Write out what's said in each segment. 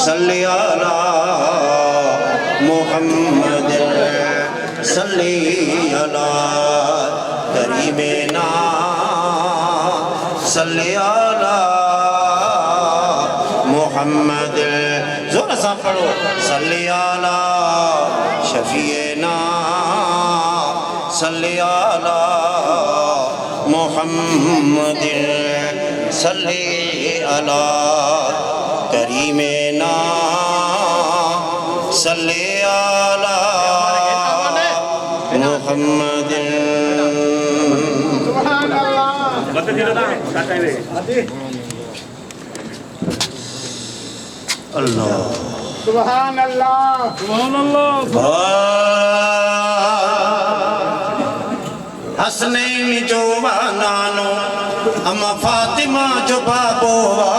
सल्ली अला मुहम्मद सल्ली अला करीमेना सल्ली अला मुहम्मद जोर से पढ़ो सल्ली अला शफीना सल्ली अला मुहम्मद सल्ली अला करीमेना सल्ली अला मुहम्मद अल्लाह सुभान अल्लाह सुभान अल्लाह। हसनैन जो नानो अम्मा फातिमा जो बाबोवा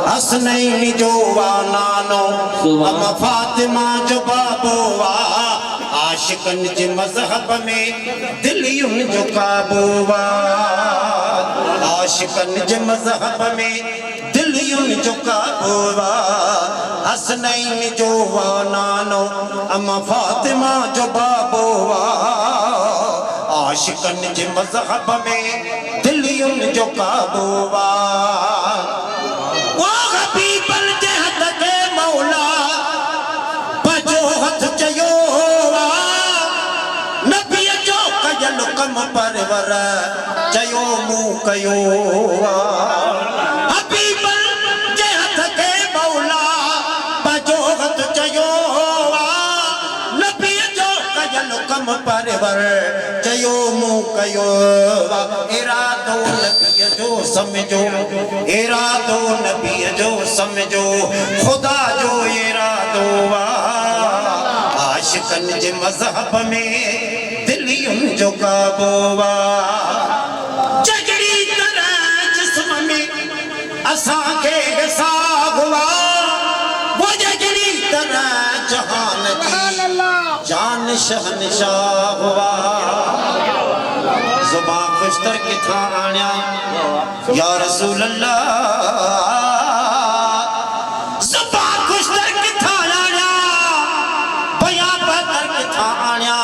हसनैन जो नानो अम्मा फातिमा जो बाबोवा आशिकन जे मजहब में दिलियुन जो काबोवा आशिकन जे मजहब में दिलियुन जो काबोवा हसनैन जो नानो अम्मा फातिमा जो बाबोवा आशिकन जे मजहब में दिलियुन जो काबोवा वो हबीबल जे हथ के मौला बजो हथ चयोवा नबी जो कयल कम परवर चयो मुंह कयोवा हबीबल जे हथ के मौला बजो हथ चयोवा नबी जो कयल कम परवर चयो मुंह कयोवा इरादो नबी जो समझो इरादो नबी जो समझो खुदा जो इरादो वा आशिकन जे मजहब में दिलियुन जो काबोवा जगड़ी तरह जिस्म में असां के सागवा वो जगड़ी तरह जहान की जान शहनशाह हुआ जुबान खुशतर किथा आण्या या रसूल अल्लाह जुबान खुशतर किथा आण्या बया बदर किथा आण्या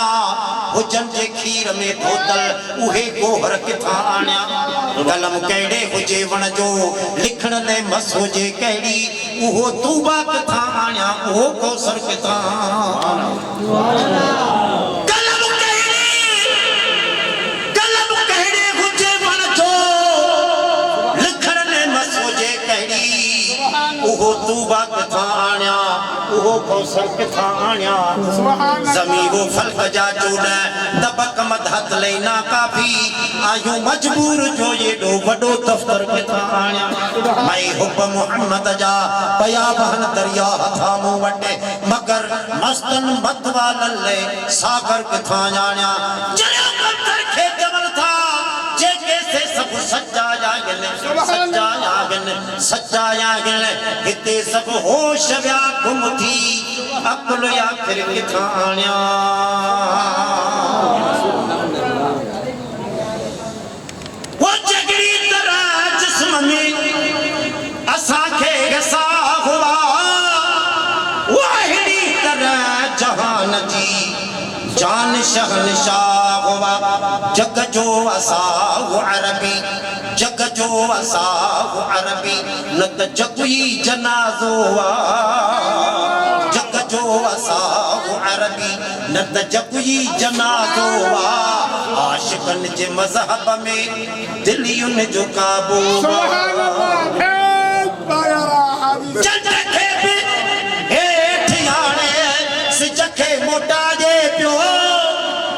हुजन जे खीर में धोतल उहे गोहर किथा आण्या कलम कहिड़े हुजे वण जो लिखण ले मस हुजे कहिड़ी उहो तूबा किथा आण्या उहो कौसर किथा तूबा किथा आण्या उहो कौसर किथा आण्या ज़मीन वो फल्क जा चूड़ दबक मदहत लेना काफी आयूं मजबूर जो ये डो वडो दफ्तर किथा आण्या मैं हुब मोहम्मद जा पया बहन दरिया था मु वटे मगर मस्तन मत वाले सागर किथा आण्या जड़ो पत्थर खे जबल था जे कैसे सब सच्चाया गिल हिते सब होश व्या गुम थी अकुल आखिर किथा आण्या वो जगड़ी तरह जिस्म में असां खे गसा हुआ वो अहिड़ी तरह जहान जी जान शहनशाह हुआ जग जो असां अरबी जग जो असां अरबी न त जगुई जनाज़ो जग जो असां अरबी न त जगुई जनाज़ो आशिकन जे मजहब में दिलियुन जो काबू जग खे बि हेठि आणे सिज खे मोटाए पियो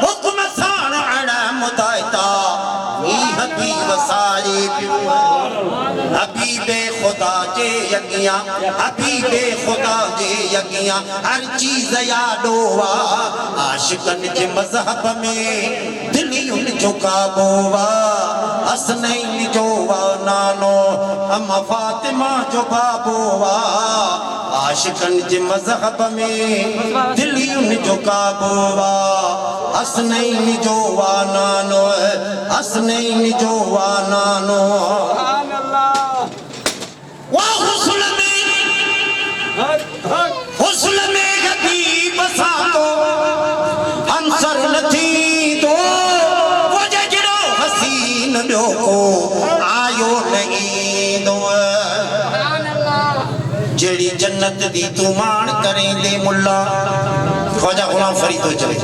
हुक्म साण अण मुदाइता हबीब सारे पियो हबीबे खुदा जे यगिया हबीबे खुदा जे यगिया हर चीज यादो आशिकन जे मजहब में दिलियुन जो काबोवा हसनैन जो नानो अम्मा फातिमा जो बाबोवा आशिकन जे मजहब में दिलियुन जो काबोवा हसनैन जो नानो हसनैन जो नानो जेड़ी जन्नत दी तू मान करें दे मुल्ला ख्वाजा गुलाम फरीद तो चले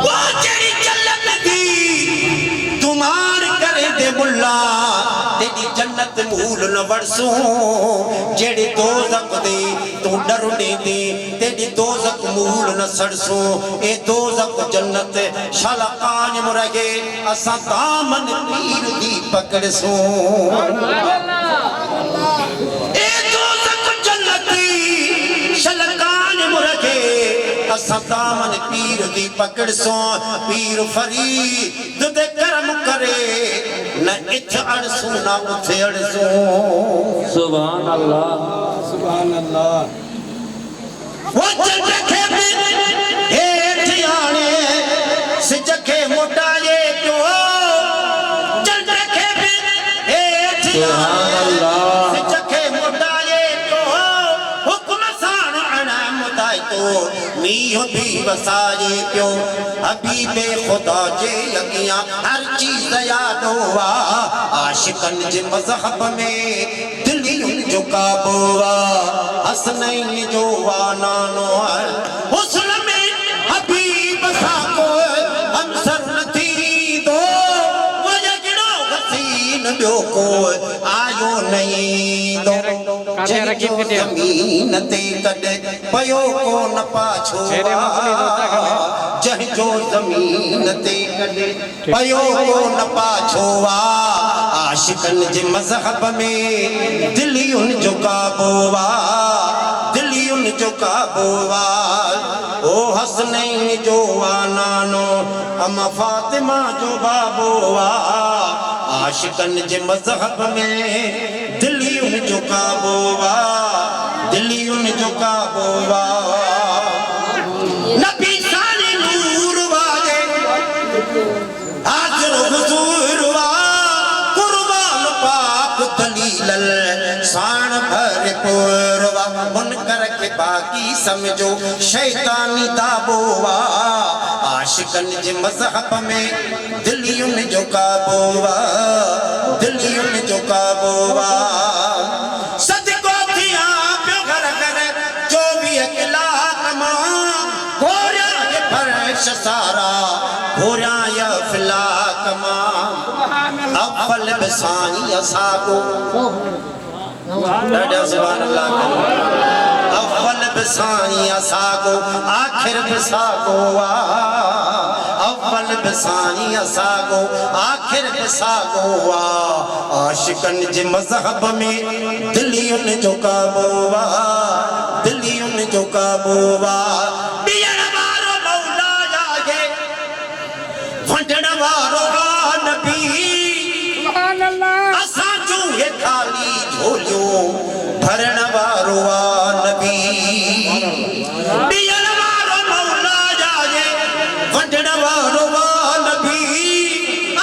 वो जेड़ी जन्नत दी तू मान करें दे मुल्ला तेरी जन्नत मूल न वरसो जेड़ी दोज़ख दे तू डर दे दे तेरी दोज़ख मूल न सड़सो ए दोज़ख जन्नत शाला कायम रहे असा दामन पीर दी पकड़सो ए दोज़ख जन्नत शाला कायम रहे असा दामन पीर दी पकड़सो पीर फरीद दे करम करे न इथ अड़सू ना उथे अड़सू सुभान अल्लाह सुभान अल्लाह वो चल रखे हेठ आने सिजखे मोटाए क्यों चल रखे हेठ आने सिजखे मोटाए क्यों हुक्म सान अना मुदाई तो नीह भी वसाए क्यों हबीबे खुदा जे लगियां हर चीज याद हुआ आशिकन जे मज़हब में दिलियुन जो काबुआ हसनैन जो वानानो हुस्न में हबीब साको हमसर नथी दो वो जगड़ो हसीन बियो को आयो नहीं दो जंहिंजो ज़मीन ते कॾे पयो को न पाछो जंहिंजो ज़मीन ते कॾे पयो को न पाछो आशिकन जे मज़हब में दिलियुन जो काबुआ दिलियुन जो काबुआ ओ हसनैन जो वानानो अम्मा फातिमा जो बाबुआ आशिकन जे मज़हब में दिलियुन जो काबुआ दिलियुन जो काबुआ नबी साली नूर वाले हाज़िर हुज़ूर वा कुर्बान पाक दलील साण भर पुरवा मुनकर के बाकी समझो शैतानी दाबोवा आशिकन जे मज़हब में दिलियुन जो काबुआ दिलियुन जो काबुआ सदको थिया पियो घर घर जो भी अकेला कमा घोड़ा के फर्श सारा घोड़ा या फिला कमा अव्वल बसानी असागो सुभान अल्लाह अव्वल बसानी असागो आखिर बसागो अव्वल बसानी असागो आखिर बसागो आशिकन जे मज़हब में दिलियुन जो काबुआ दिलियुन जो काबुआ बियण वारो मौला जागे वंडण वारो नबी सुभान अल्लाह असां जो ये खाली झोलियो भरण वारो नबी बियण वारो मौला जागे वंडण वारो नबी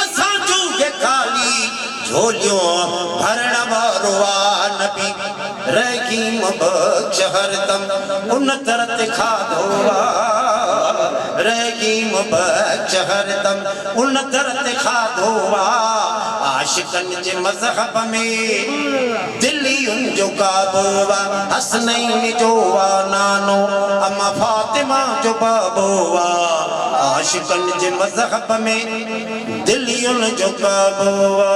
असां जो ये खाली झोलियो भरण वारो नबी रहीम बख्श हरदम उन तरत खाधो रहीम बख्श हरदम उन तरत खाधो आशिकन जे मज़हब में दिलियुन जो काबुआ हसनैन जो वानानो अम्मा फातिमा जो बाबुआ आशिकन जे मज़हब में दिलियुन जो काबुआ